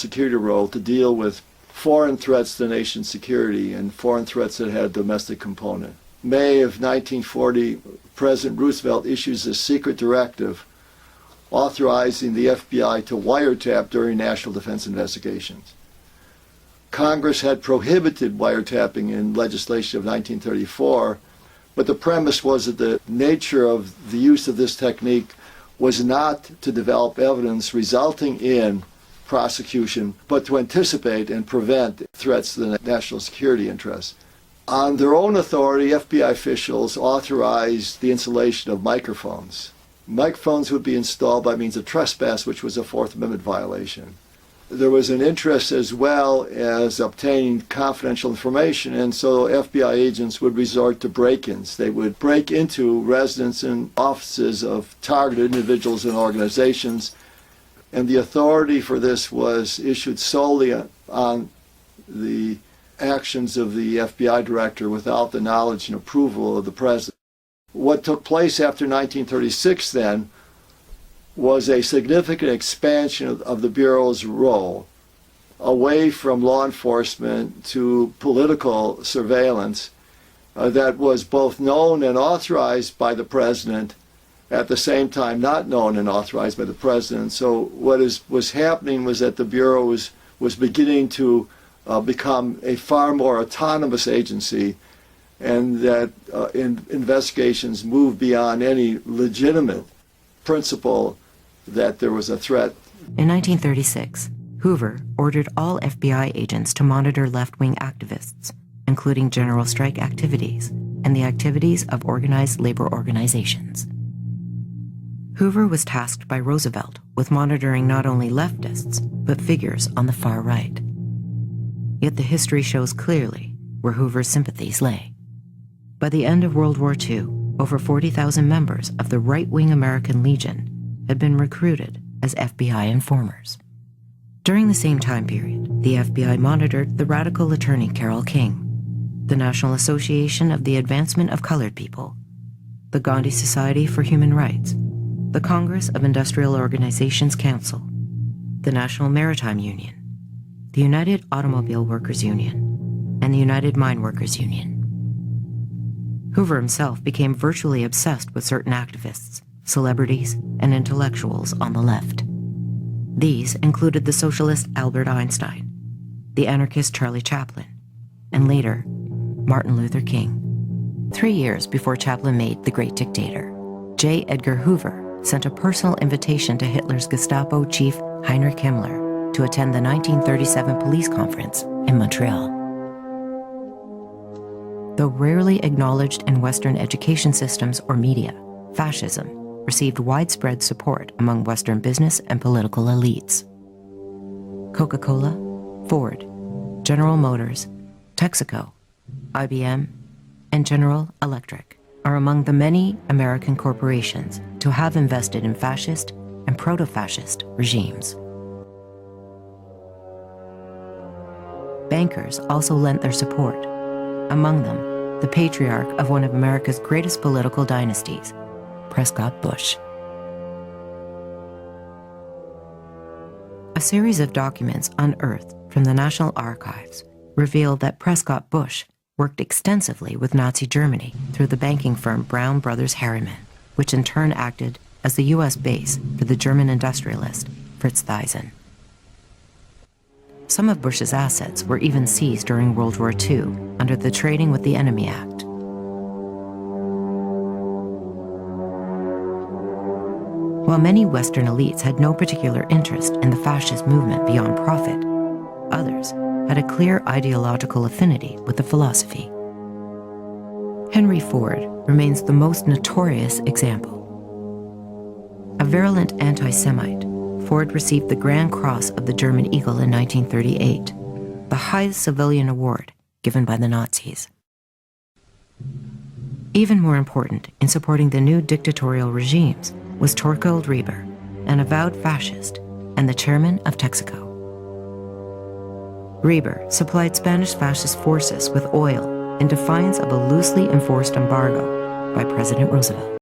security role to deal with foreign threats to nation's security and foreign threats that had a domestic component. May of 1940, President Roosevelt issues a secret directive authorizing the FBI to wiretap during national defense investigations. Congress had prohibited wiretapping in legislation of 1934, but the premise was that the nature of the use of this technique was not to develop evidence resulting in prosecution, but to anticipate and prevent threats to the national security interests. On their own authority, FBI officials authorized the installation of microphones. Microphones would be installed by means of trespass, which was a Fourth Amendment violation. There was an interest as well as obtaining confidential information, and so FBI agents would resort to break-ins. They would break into residence and offices of targeted individuals and organizations, and the authority for this was issued solely on the actions of the FBI director without the knowledge and approval of the president. What took place after 1936 then was a significant expansion of the Bureau's role away from law enforcement to political surveillance that was both known and authorized by the president, at the same time not known and authorized by the president. So what was happening was that the Bureau was beginning to become a far more autonomous agency, and that investigations moved beyond any legitimate principle that there was a threat. In 1936, Hoover ordered all FBI agents to monitor left-wing activists, including general strike activities and the activities of organized labor organizations. Hoover was tasked by Roosevelt with monitoring not only leftists, but figures on the far right. Yet the history shows clearly where Hoover's sympathies lay. By the end of World War II, over 40,000 members of the right-wing American Legion had been recruited as FBI informers. During the same time period, the FBI monitored the radical attorney Carole King, the National Association of the Advancement of Colored People, the Gandhi Society for Human Rights, the Congress of Industrial Organizations Council, the National Maritime Union, the United Automobile Workers Union, and the United Mine Workers Union. Hoover himself became virtually obsessed with certain activists, celebrities, and intellectuals on the left. These included the socialist Albert Einstein, the anarchist Charlie Chaplin, and later, Martin Luther King. 3 years before Chaplin made The Great Dictator, J. Edgar Hoover sent a personal invitation to Hitler's Gestapo chief Heinrich Himmler to attend the 1937 police conference in Montreal. Though rarely acknowledged in Western education systems or media, fascism received widespread support among Western business and political elites. Coca-Cola, Ford, General Motors, Texaco, IBM, and General Electric are among the many American corporations to have invested in fascist and proto-fascist regimes. Bankers also lent their support, among them the patriarch of one of America's greatest political dynasties, Prescott Bush. A series of documents unearthed from the National Archives revealed that Prescott Bush worked extensively with Nazi Germany through the banking firm Brown Brothers Harriman, which in turn acted as the U.S. base for the German industrialist Fritz Thyssen. Some of Bush's assets were even seized during World War II under the Trading with the Enemy Act. While many Western elites had no particular interest in the fascist movement beyond profit, others had a clear ideological affinity with the philosophy. Henry Ford remains the most notorious example. A virulent anti-Semite, Ford received the Grand Cross of the German Eagle in 1938, the highest civilian award given by the Nazis. Even more important in supporting the new dictatorial regimes was Torquil Reber, an avowed fascist and the chairman of Texaco. Reber supplied Spanish fascist forces with oil in defiance of a loosely enforced embargo by President Roosevelt.